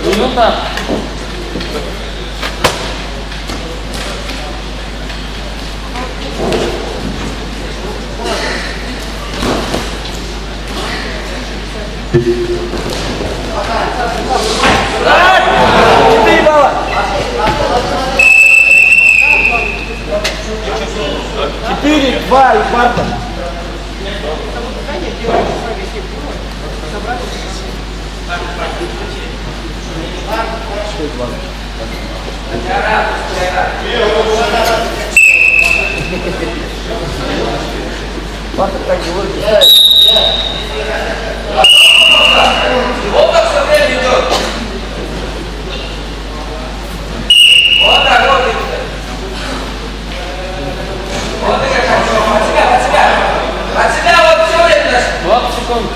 Минута. Четыре, два и кварта. Кварта так говорит. Вот так все время идет. Вот так вот идет. Вот и как хорошо. От себя. От себя вот все время даже. 20 секунд.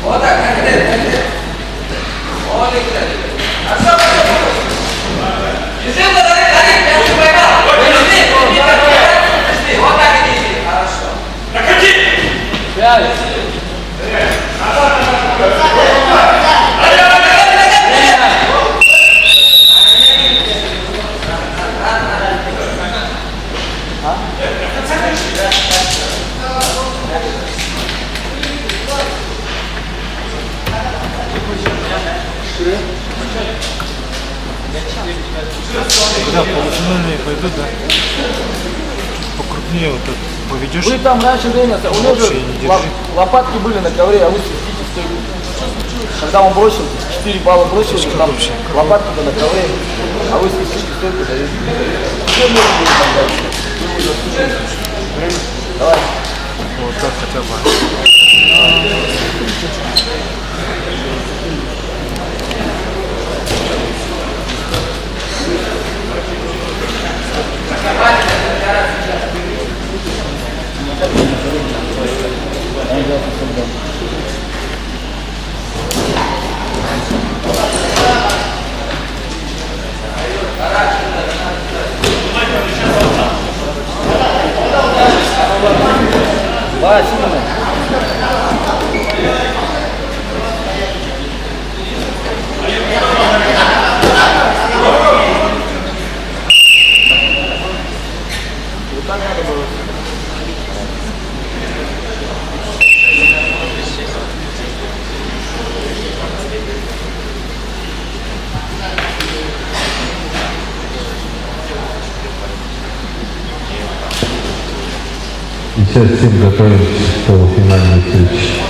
Вот так, как это. Вот и так. А что такое? Если вы дарит, я уже поймал. Пришли. Вот так иди. Хорошо. Проходи. 5. Да, полуфинальные пойдут, да? Покрупнее вот так поведешь. Вы там раньше время, у него же лопатки были на ковре, а вы сидите стойку. Когда он бросил, 4 балла бросил, там лопатки на ковре, а вы сидите стойку даете. Давай. Вот так хотя бы. Давай, сильно. Вот так надо было. Все, всем готовимся к полуфинальной встрече.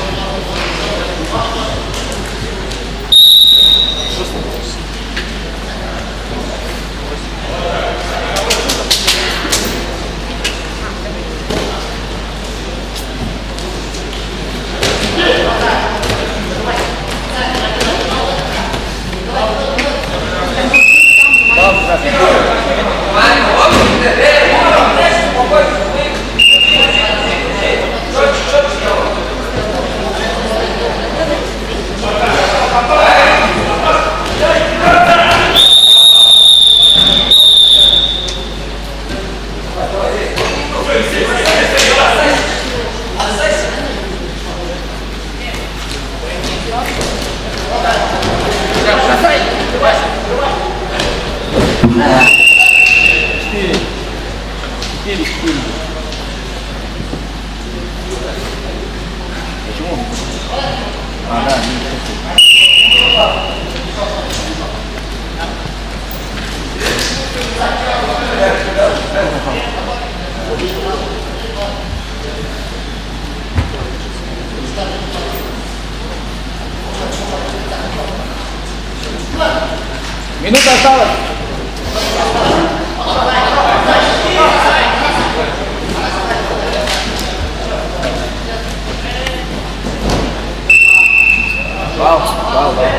Минута осталась. Вау, вау, вау.